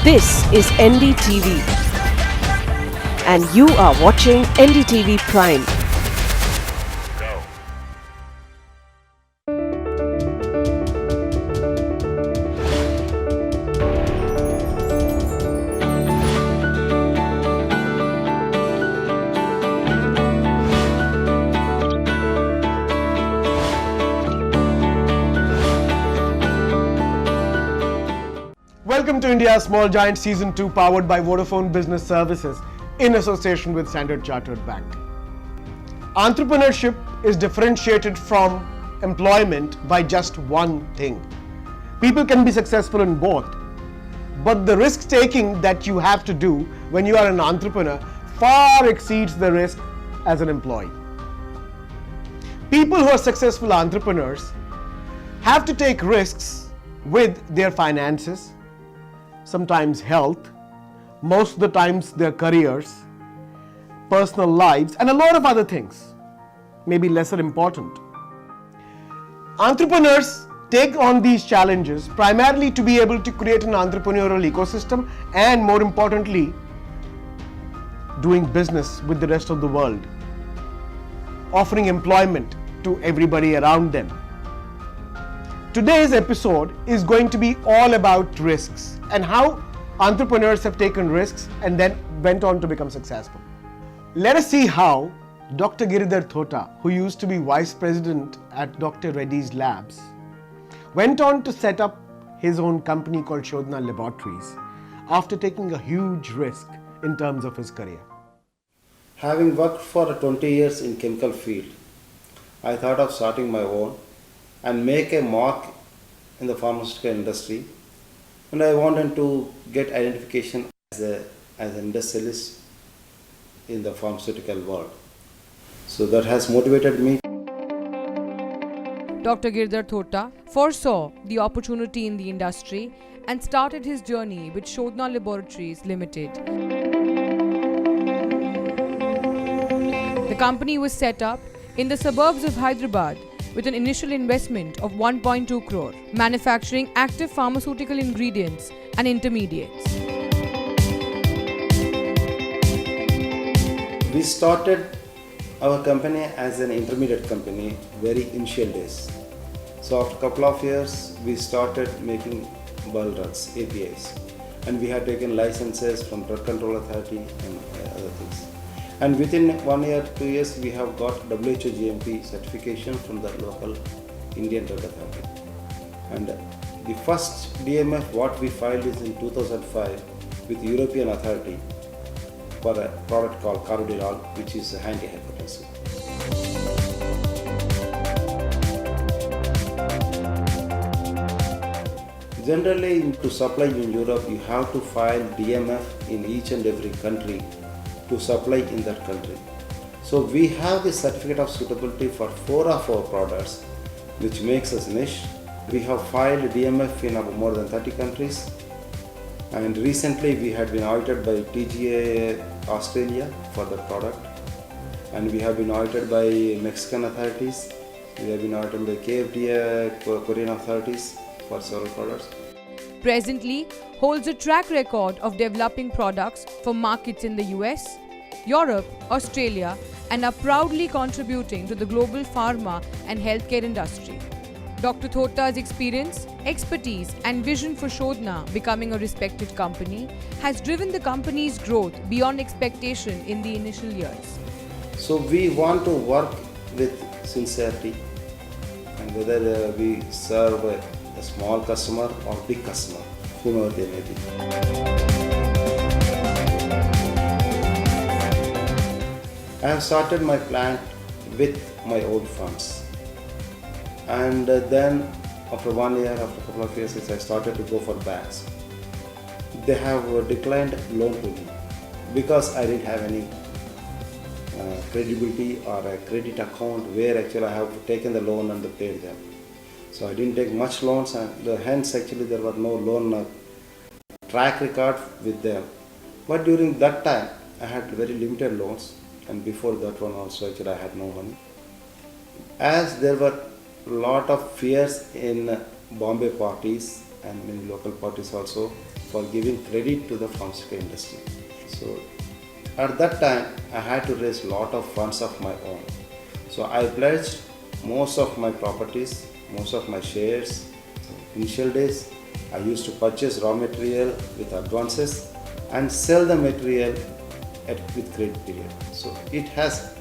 This is NDTV and you are watching NDTV Prime. Welcome to India's Small Giant Season 2 powered by Vodafone Business Services in association with Standard Chartered Bank. Entrepreneurship is differentiated from employment by just one thing. People can be successful in both, but the risk taking that you have to do when you are an entrepreneur far exceeds the risk as an employee. People who are successful entrepreneurs have to take risks with their finances, sometimes health, most of the times their careers, personal lives, and a lot of other things, maybe lesser important. Entrepreneurs take on these challenges primarily to be able to create an entrepreneurial ecosystem and, more importantly, doing business with the rest of the world, offering employment to everybody around them. Today's episode is going to be all about risks and how entrepreneurs have taken risks and then went on to become successful. Let us see how Dr. Giridhar Thota, who used to be Vice President at Dr. Reddy's Labs, went on to set up his own company called Shodhana Laboratories after taking a huge risk in terms of his career. Having worked for 20 years in chemical field, I thought of starting my own and make a mark in the pharmaceutical industry, and I wanted to get identification as an industrialist in the pharmaceutical world. So that has motivated me. Dr. Giridhar Thota foresaw the opportunity in the industry and started his journey with Shodhana Laboratories Limited. The company was set up in the suburbs of Hyderabad with an initial investment of 1.2 crore, manufacturing active pharmaceutical ingredients and intermediates. We started our company as an intermediate company, very initial days. So after a couple of years, we started making bulk drugs, APIs, and we had taken licenses from Drug Control Authority and other things. And within 1 year, 2 years, we have got WHO GMP certification from the local Indian Drug Authority. And the first DMF what we filed is in 2005 with European Authority for a product called Carvedilol, which is antihypertensive. Generally, to supply in Europe, you have to file DMF in each and every country to supply in that country. So we have the certificate of suitability for 4 of our products, which makes us niche. We have filed DMF in more than 30 countries, and recently we had been audited by TGA Australia for the product, and we have been audited by Mexican authorities. We have been audited by KFDA Korean authorities for several products. Presently holds a track record of developing products for markets in the US, Europe, Australia, and are proudly contributing to the global pharma and healthcare industry. Dr. Thota's experience, expertise, and vision for Shodhana becoming a respected company has driven the company's growth beyond expectation in the initial years. So we want to work with sincerity, and whether we serve a small customer or big customer, whomever they may be. I have started my plant with my own funds, and then after 1 year, after a couple of years, I started to go for banks. They have declined loan to me because I didn't have any credibility or a credit account where actually I have taken the loan and paid them. So I didn't take much loans, and hence actually there was no loan track record with them. But during that time I had very limited loans, and before that one also actually I had no money. As there were a lot of fears in Bombay parties and many local parties also for giving credit to the pharmaceutical industry. So at that time I had to raise lot of funds of my own. So I pledged most of my properties, most of my shares. Initial days I used to purchase raw material with advances and sell the material with credit period. So it has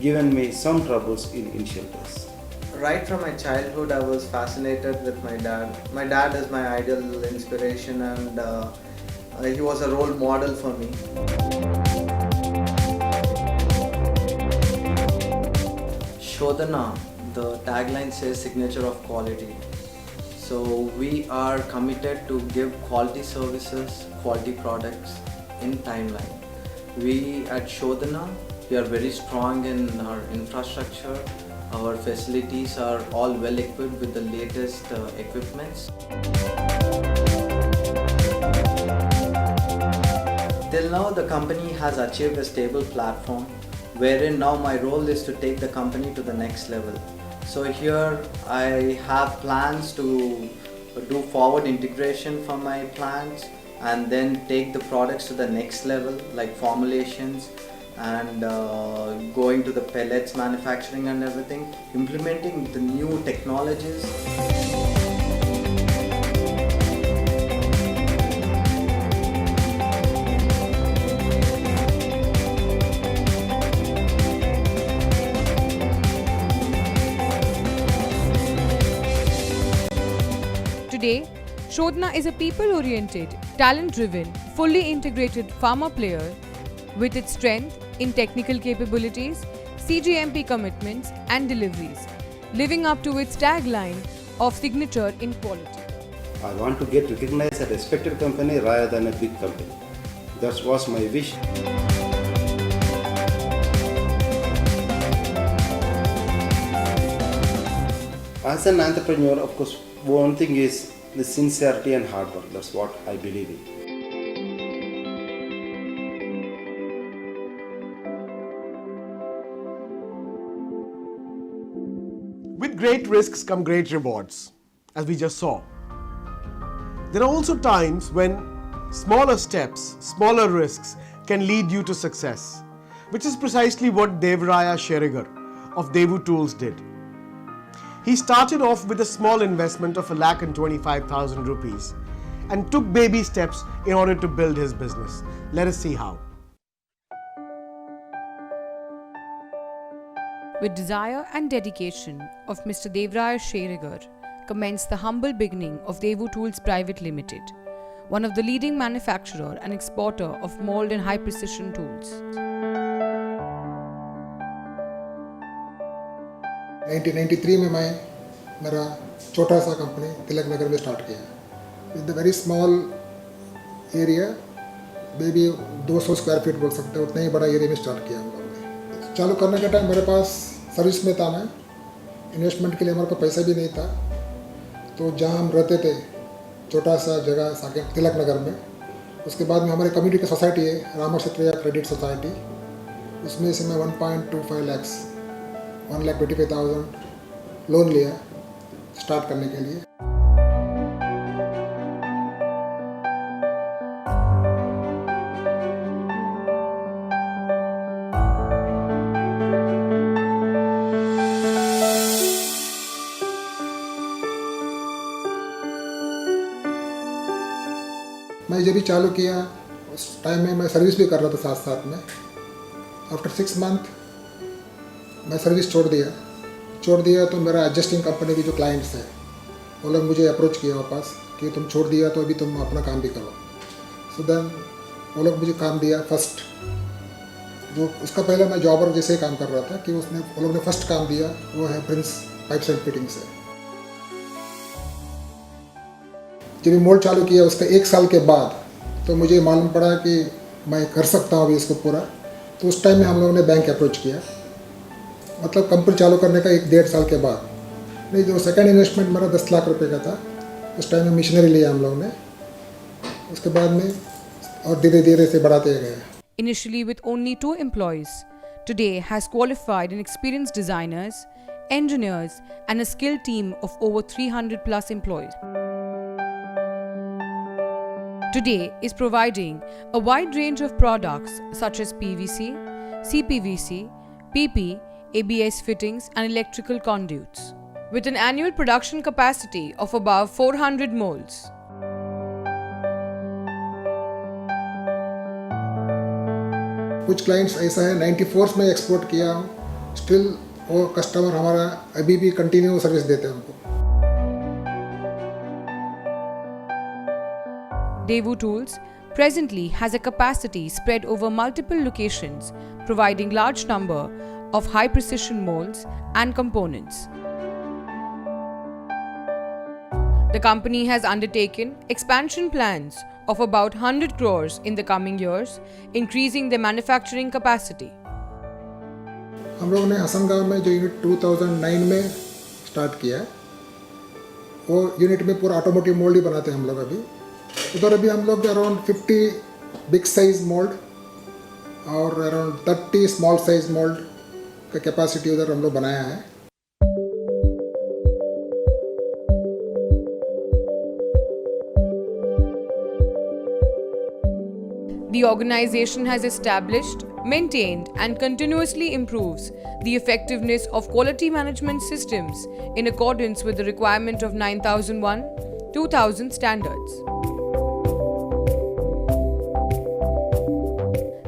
given me some troubles in initial days. Right from my childhood, I was fascinated with my dad. My dad is my ideal inspiration, and he was a role model for me. Shodhana, the tagline says signature of quality. So we are committed to give quality services, quality products in timeline. We at Shodhana, we are very strong in our infrastructure. Our facilities are all well equipped with the latest equipments. Till now, the company has achieved a stable platform, wherein now my role is to take the company to the next level. So here I have plans to do forward integration for my plants and then take the products to the next level, like formulations and going to the pellets manufacturing and everything, implementing the new technologies. Today, Shodhana is a people-oriented, talent-driven, fully integrated pharma player with its strength in technical capabilities, CGMP commitments and deliveries, living up to its tagline of signature in quality. I want to get recognized as a respected company rather than a big company. That was my wish. As an entrepreneur, of course, one thing is the sincerity and hard work. That's what I believe in. With great risks come great rewards, as we just saw. There are also times when smaller steps, smaller risks can lead you to success, which is precisely what Devraya Sherigar of Devu Tools did. He started off with a small investment of 1,25,000 rupees and took baby steps in order to build his business. Let us see how. With desire and dedication of Mr. Devraya Sherigar commenced the humble beginning of Devu Tools Private Limited, one of the leading manufacturer and exporter of mold and high precision tools. 1993 में मैं मेरा छोटा सा company Tilak Nagar में start किया with very small area, baby 200 square feet बोल सकते हैं, उतने ही बड़ा एरिया में स्टार्ट किया हम लोगों ने। चालू करने का टाइम मेरे पास सर्विस में था, मैं इन्वेस्टमेंट के लिए हमारे पास पैसा भी नहीं था, तो जहाँ हम रहते थे छोटा सा जगह साकेत तिलक नगर में, उसके बाद में हमारे कम्युनिटी की सोसाइटी है रामा क्षत्रिय क्रेडिट सोसाइटी, उसमें से मैं 1.25 lakhs 1,25,000 लोन लिया स्टार्ट करने के लिए। मैं जब भी चालू किया उस टाइम में मैं सर्विस भी कर रहा था साथ साथ में। आफ्टर 6 months मैं सर्विस छोड़ दिया तो मेरा एडजस्टिंग कंपनी के जो क्लाइंट्स हैं वो लोग मुझे अप्रोच किया वापस कि तुम छोड़ दिया तो अभी तुम अपना काम भी करो। सो देन वो लोग मुझे काम दिया फर्स्ट, जो उसका पहले मैं जॉबर जैसे ही काम कर रहा था कि वो लोग ने फर्स्ट काम दिया, वो है प्रिंस पाइप्स एंड फिटिंग से। जब ये मोल्ड चालू किया उसका 1 साल के बाद तो मुझे मालूम पड़ा कि मैं कर सकता हूँ अभी इसको पूरा, तो उस टाइम में हम लोगों ने बैंक अप्रोच किया, मतलब कंपनी चालू करने का 1-1.5 साल के बाद। नहीं, जो सेकंड इन्वेस्टमेंट मेरा 10 लाख रुपए का था, उस टाइम में मशीनरी लिया हम लोगों ने, उसके बाद में और धीरे धीरे से बढ़ाते गए। Initially with only 2 employees, today has qualified and experienced designers, engineers and a skilled team of over 300 plus employees. today is providing a wide range of products such as PVC, CPVC, PP, ABS fittings and electrical conduits, with an annual production capacity of above 400 molds. कुछ clients ऐसा है 94 में export किया हूँ, still वो customer हमारा अभी भी कंटिन्यू सर्विस देते हैं हमको। Daewoo Tools presently has a capacity spread over multiple locations, providing large number of high precision molds and components. The company has undertaken expansion plans of about 100 crores in the coming years, increasing their manufacturing capacity. हम लोग ने हसनगांव में जो unit 2009 में start किया है, वो unit में पूरा ऑटोमोटिव मोल्ड ही बनाते हैं हम लोग अभी। उधर अभी हम लोग अराउंड 50 बिग साइज मोल्ड और अराउंड 30 स्मॉल साइज मोल्ड का कैपेसिटी उधर हम लोग बनाया है। The organization has established, maintained, and continuously improves the effectiveness of quality management systems in accordance with the requirement of 9001-2000 standards.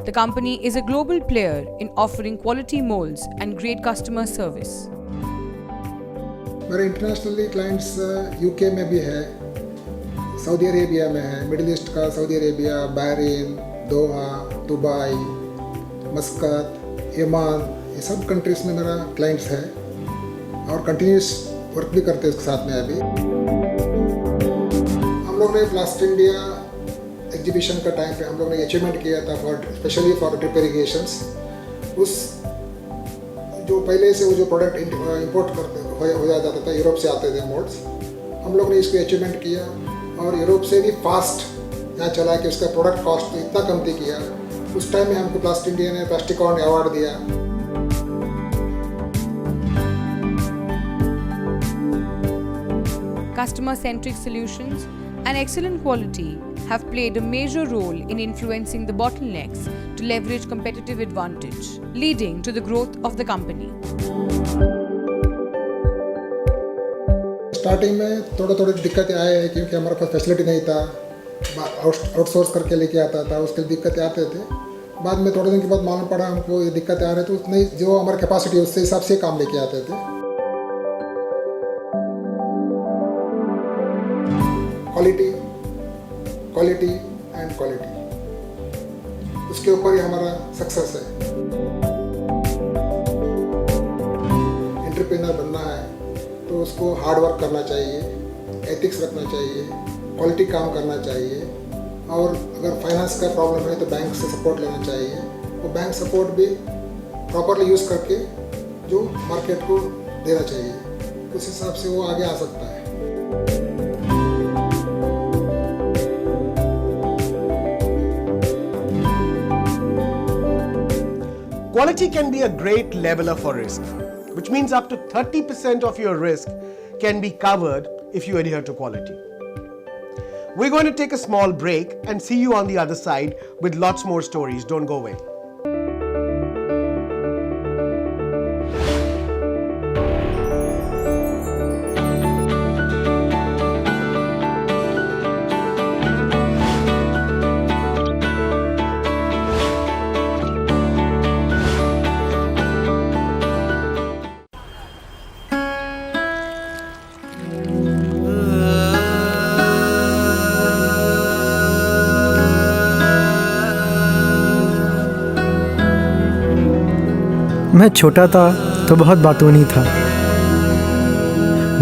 The company is a global player in offering quality molds and great customer service. मेरे internationally clients UK में भी है, Saudi Arabia में है, middle east का Saudi Arabia, Bahrain, दोहा, Dubai, मस्कत, यमान, ये सब countries में मेरा क्लाइंट्स है और कंटिन्यूस वर्क भी करते हैं इसके साथ में। अभी हम लोग ने प्लास्ट इंडिया एग्जीबिशन का टाइम पे हम लोग ने अचीवमेंट किया था for specially for drip irrigations. उस जो पहले से वो जो प्रोडक्ट इंपोर्ट करते हो जाता था, यूरोप से आते थे मोड्स, हम लोग ने इसको अचीवमेंट किया और यूरोप से भी फास्ट यहाँ चला कि उसका प्रोडक्ट कॉस्ट इतना कमती किया। उस टाइम में हमको प्लास्ट इंडिया ने प्लास्टिकॉन अवार्ड दिया। Customer-centric solutions and excellent quality have played a major role in influencing the bottlenecks to leverage competitive advantage, leading to the growth of the company. Starting में थोड़ी दिक्कतें आए हैं क्योंकि हमारे पास फैसिलिटी नहीं था, आउटसोर्स करके लेके आता था, उसके दिक्कतें आते थे। बाद में थोड़े दिन के बाद मालूम पड़ा हमको ये दिक्कतें आ रही, तो उतनी जो हमारी कैपेसिटी है उससे हिसाब से काम लेके आते थे। क्वालिटी एंड क्वालिटी, उसके ऊपर ही हमारा सक्सेस है। एंटरप्रेन्योर बनना है तो उसको हार्ड वर्क करना चाहिए, एथिक्स रखना चाहिए, क्वालिटी काम करना चाहिए और अगर फाइनेंस का प्रॉब्लम है तो बैंक से सपोर्ट लेना चाहिए। वो बैंक सपोर्ट भी प्रॉपरली यूज़ करके जो मार्केट को देना चाहिए, उस हिसाब से वो आगे आ सकता है। Quality can be a great leveler for risk, which means up to 30% of your risk can be covered if you adhere to quality. We're going to take a small break and see you on the other side with lots more stories. Don't go away. मैं छोटा था तो बहुत बातूनी था,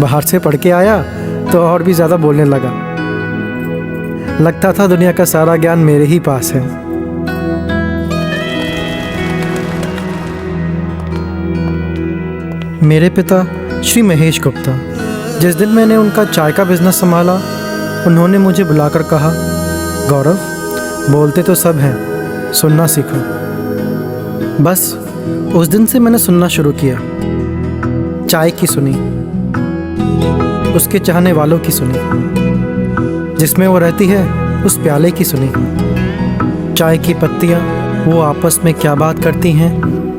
बाहर से पढ़ के आया तो और भी ज़्यादा बोलने लगा। लगता था दुनिया का सारा ज्ञान मेरे ही पास है। मेरे पिता श्री महेश गुप्ता, जिस दिन मैंने उनका चाय का बिजनेस संभाला, उन्होंने मुझे बुलाकर कहा, गौरव, बोलते तो सब हैं, सुनना सीखो। बस उस दिन से मैंने सुनना शुरू किया। चाय की सुनी, उसके चाहने वालों की सुनी, जिसमें वो रहती है उस प्याले की सुनी। चाय की पत्तियाँ वो आपस में क्या बात करती हैं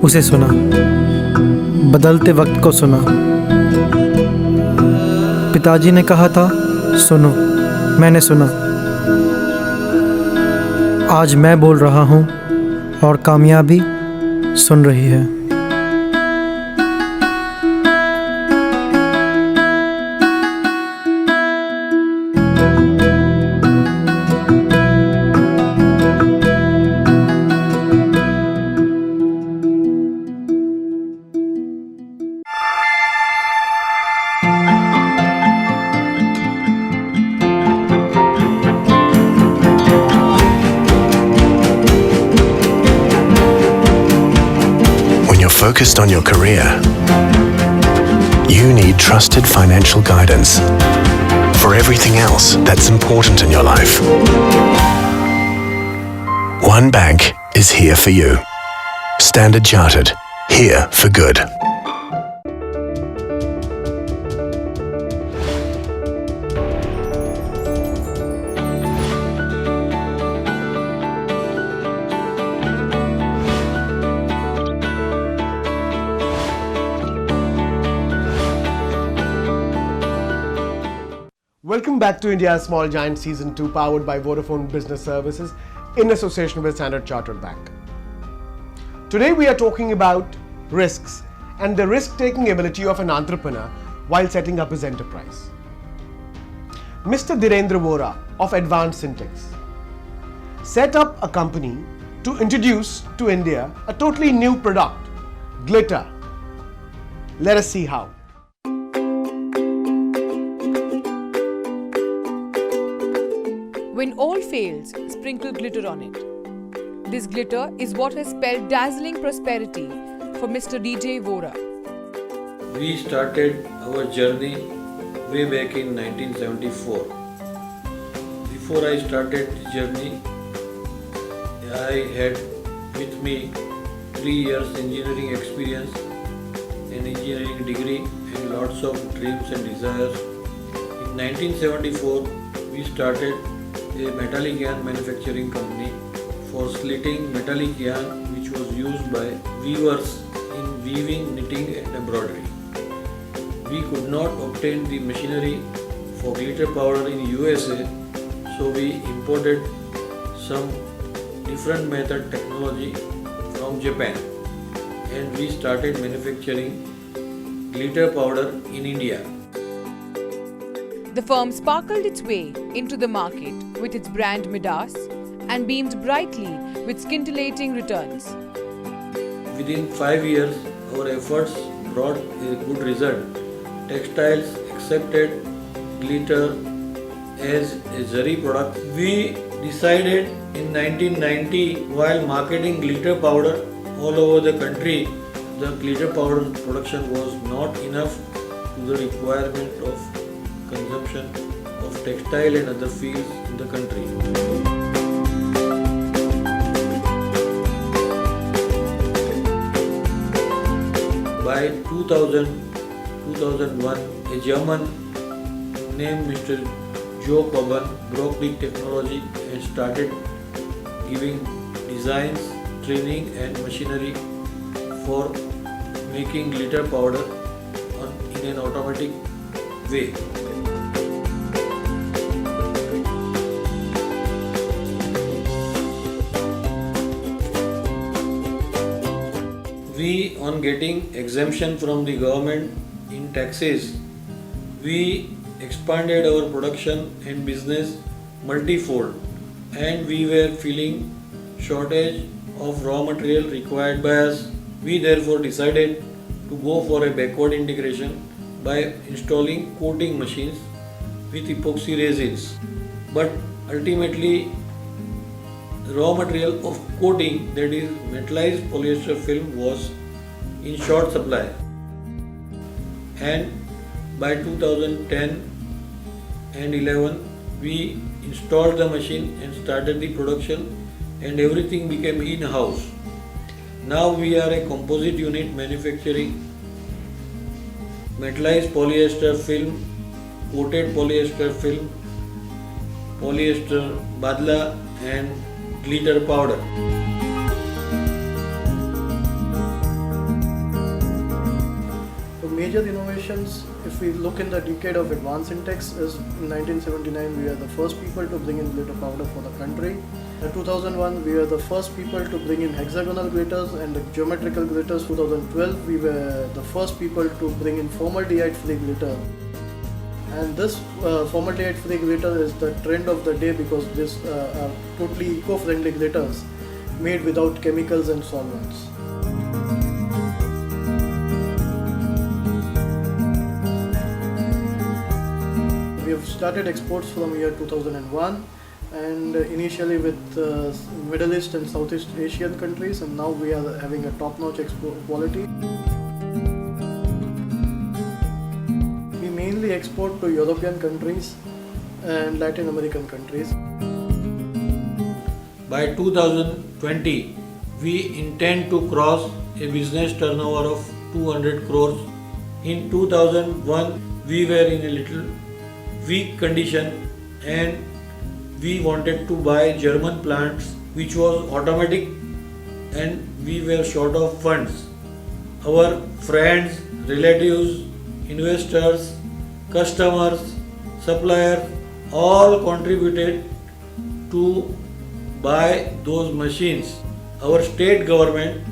उसे सुना। बदलते वक्त को सुना। पिताजी ने कहा था सुनो, मैंने सुना। आज मैं बोल रहा हूँ और कामयाबी सुन रही है। Focused on your career, you need trusted financial guidance for everything else that's important in your life. One bank is here for you. Standard Chartered, here for good. Welcome back to India's Small Giant Season 2, powered by Vodafone Business Services in association with Standard Chartered Bank. Today we are talking about risks and the risk-taking ability of an entrepreneur while setting up his enterprise. Mr. Dhirendra Vora of Advanced Syntax set up a company to introduce to India a totally new product, glitter. Let us see how. When all fails, sprinkle glitter on it. This glitter is what has spelled dazzling prosperity for Mr. DJ Vora. We started our journey way back in 1974. Before I started the journey, I had with me 3 years engineering experience, an engineering degree and lots of dreams and desires. In 1974, we started a metallic yarn manufacturing company for slitting metallic yarn which was used by weavers in weaving, knitting and embroidery. We could not obtain the machinery for glitter powder in USA, so we imported some different method technology from Japan and we started manufacturing glitter powder in India. The firm sparkled its way into the market with its brand Midas and beamed brightly with scintillating returns. Within 5 years, our efforts brought a good result. Textiles accepted glitter as a zari product. We decided in 1990, while marketing glitter powder all over the country, the glitter powder production was not enough to the requirement of consumption of textile and other fields in the country. By 2001, a German named Mr. Joe Coburn broke the technology and started giving designs, training and machinery for making glitter powder in an automatic way. We, on getting exemption from the government in taxes, we expanded our production and business multifold, and we were feeling shortage of raw material required by us. We therefore decided to go for a backward integration by installing coating machines with epoxy resins. But ultimately, the raw material of coating, that is metallized polyester film, was in short supply, and by 2010 and 11 we installed the machine and started the production and everything became in-house. Now we are a composite unit manufacturing metallized polyester film, coated polyester film polyester, badla and glitter powder. The major innovations, if we look in the decade of advanced Intex, is in 1979 we are the first people to bring in glitter powder for the country. In 2001 we are the first people to bring in hexagonal glitters and the geometrical glitters. 2012 we were the first people to bring in formaldehyde free glitter. And this formaldehyde free glitter is the trend of the day because these are totally eco-friendly glitters made without chemicals and solvents. We have started exports from year 2001 and initially with Middle East and Southeast Asian countries, and now we are having a top-notch export quality. We mainly export to European countries and Latin American countries. By 2020, we intend to cross a business turnover of 200 crores. In 2001, we were in a little weak condition and we wanted to buy German plants which was automatic and we were short of funds. Our friends, relatives, investors, customers, suppliers all contributed to buy those machines. Our state government,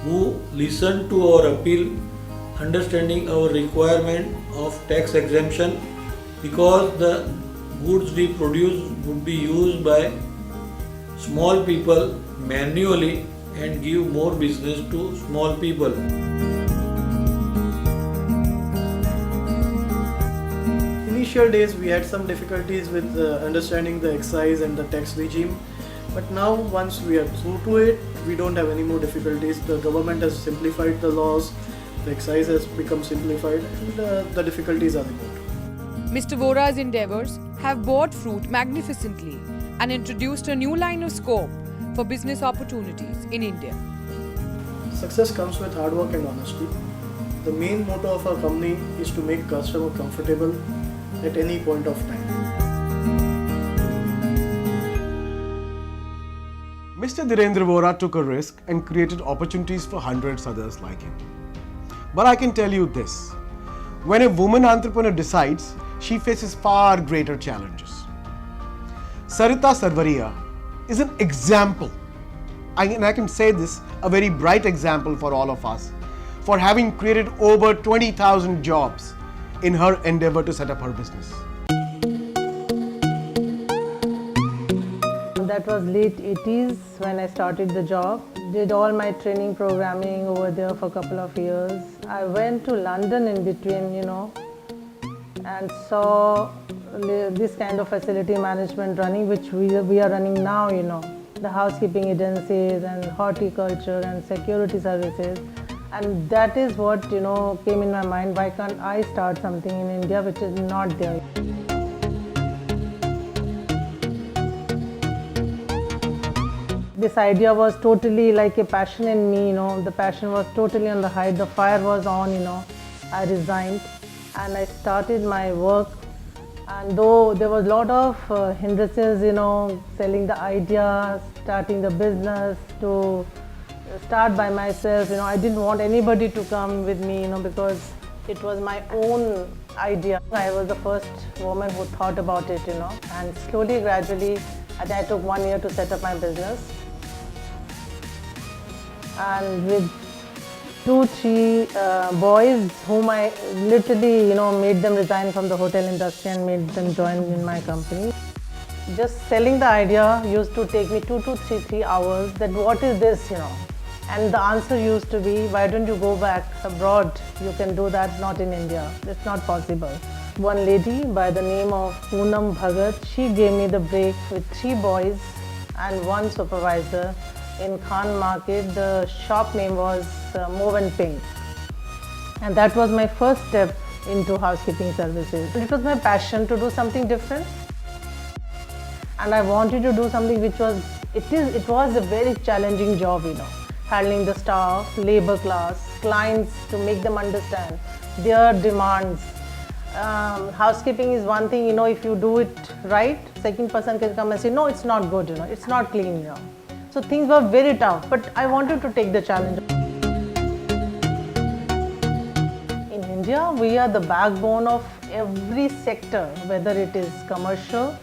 who listened to our appeal, understanding our requirement of tax exemption because the goods we produce would be used by small people manually and give more business to small people. Initial days we had some difficulties with understanding the excise and the tax regime, but now once we are through to it, we don't have any more difficulties. The government has simplified the laws, the excise has become simplified, and the difficulties are removed. Mr. Vora's endeavors have bore fruit magnificently and introduced a new line of scope for business opportunities in India. Success comes with hard work and honesty. The main motto of our company is to make customer comfortable at any point of time. Mr. Dhirendra Vora took a risk and created opportunities for hundreds others like him. But I can tell you this, when a woman entrepreneur decides, she faces far greater challenges. Sarita Sarvaria is an example, and I can say this, a very bright example for all of us, for having created over 20,000 jobs in her endeavor to set up her business. That was late 80s when I started the job. Did all my training programming over there for a couple of years. I went to London in between, and saw this kind of facility management running, which we are running now, the housekeeping agencies and horticulture and security services. And that is what, came in my mind, why can't I start something in India which is not there? This idea was totally like a passion in me, the passion was totally on the height, the fire was on, I resigned and I started my work. And though there was a lot of hindrances, selling the idea, starting the business, to start by myself, I didn't want anybody to come with me, because it was my own idea. I was the first woman who thought about it, and slowly, gradually, I took 1 year to set up my business. And with 2-3 boys whom I literally, made them resign from the hotel industry and made them join in my company. Just selling the idea used to take me 2 to 3 hours, that what is this, And the answer used to be, why don't you go back abroad? You can do that, not in India. It's not possible. One lady by the name of Poonam Bhagat, she gave me the break with 3 boys and 1 supervisor in Khan Market. The shop name was Mauve and Pink. And that was my first step into housekeeping services. It was my passion to do something different. And I wanted to do something which was, it was a very challenging job, handling the staff, labor class, clients, to make them understand their demands, housekeeping is one thing, you know, if you do it right, second person can come and say, no, it's not good, you know, it's not clean, you know. So things were very tough, but I wanted to take the challenge. In India, we are the backbone of every sector, whether it is commercial,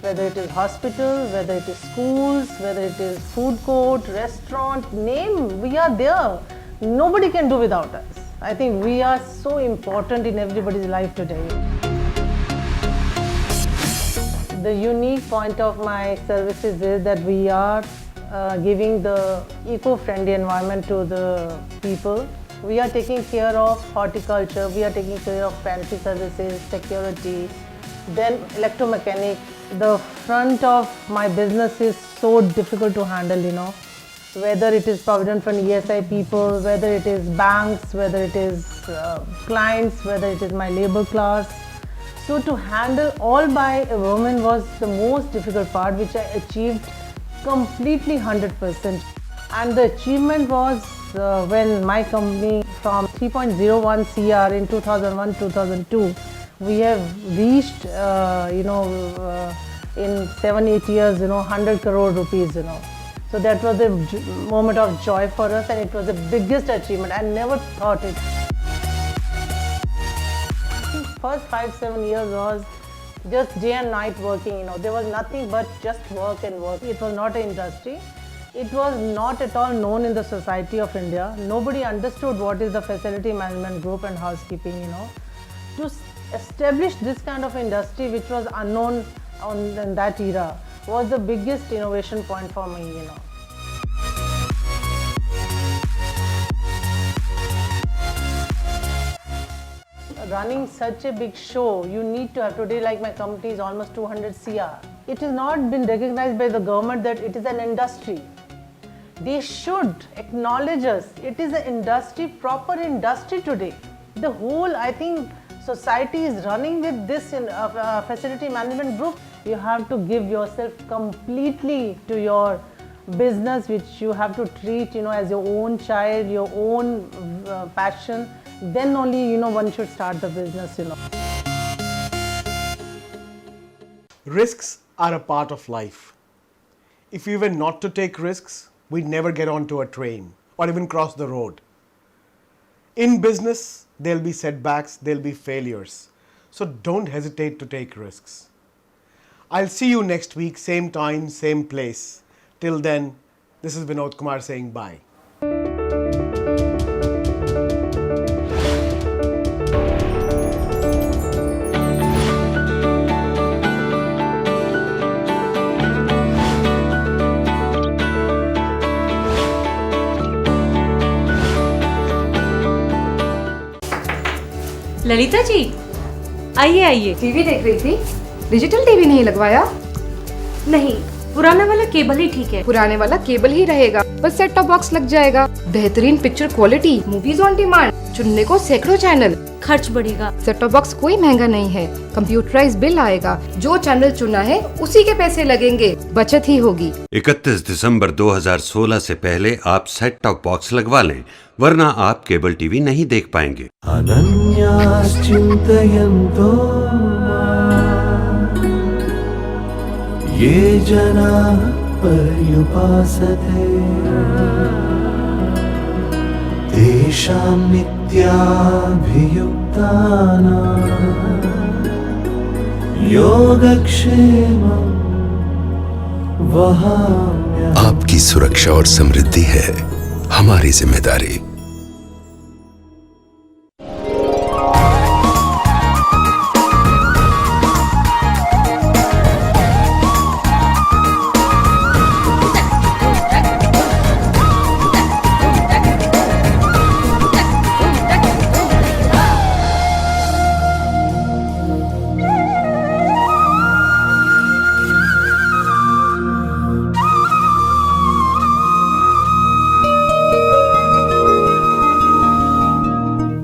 whether it is hospital, whether it is schools, whether it is food court, restaurant, name, we are there. Nobody can do without us. I think we are so important in everybody's life today. The unique point of my services is that we are giving the eco-friendly environment to the people. We are taking care of horticulture, we are taking care of pantry services, security, then electromechanic. The front of my business is so difficult to handle, you know. Whether it is Provident Fund ESI people, whether it is banks, whether it is clients, whether it is my labor class. So to handle all by a woman was the most difficult part, which I achieved completely 100%. And the achievement was when my company from 3.01 CR in 2001-2002, we have reached, in 7-8 years, 100 crore rupees, So that was a moment of joy for us, and it was the biggest achievement. I never thought it. First 5-7 years was just day and night working, There was nothing but just work and work. It was not an industry. It was not at all known in the society of India. Nobody understood what is the facility management group and housekeeping, To establish this kind of industry, which was unknown in that era, was the biggest innovation point for me, Running such a big show, you need to have, today like my company is almost 200 CR. It has not been recognized by the government that it is an industry. They should acknowledge us. It is an industry, proper industry today. The whole, I think, society is running with this facility management group. You have to give yourself completely to your business, which you have to treat, as your own child, your own passion. Then only, one should start the business, Risks are a part of life. If we were not to take risks, we'd never get onto a train or even cross the road. In business, there'll be setbacks, there'll be failures. So don't hesitate to take risks. I'll see you next week, same time, same place. Till then, this is Vinod Kumar saying bye. Lalita ji, आइए आइए। TV देख रही थी। Digital TV नहीं लगवाया? नहीं, पुराना वाला केबल ही ठीक है। पुराने वाला केबल ही रहेगा, बस सेट टॉप बॉक्स लग जाएगा। बेहतरीन picture quality, movies on demand, चुनने को सैकड़ों चैनल। खर्च बढ़ेगा। सेट टॉप बॉक्स कोई महंगा नहीं है, कंप्यूटराइज बिल आएगा, जो चैनल चुना है उसी के पैसे लगेंगे, बचत ही होगी। 31 दिसंबर 2016 से पहले आप सेट टॉप बॉक्स लगवा लें, वरना आप केबल टीवी नहीं देख पाएंगे। अनन्याश्चिन्तयन्तो ये जनाः पर्युपासते तेषां नित्याभियुक्तानां योगक्षेमं वहाम्यहम्। आपकी सुरक्षा और समृद्धि है हमारी जिम्मेदारी।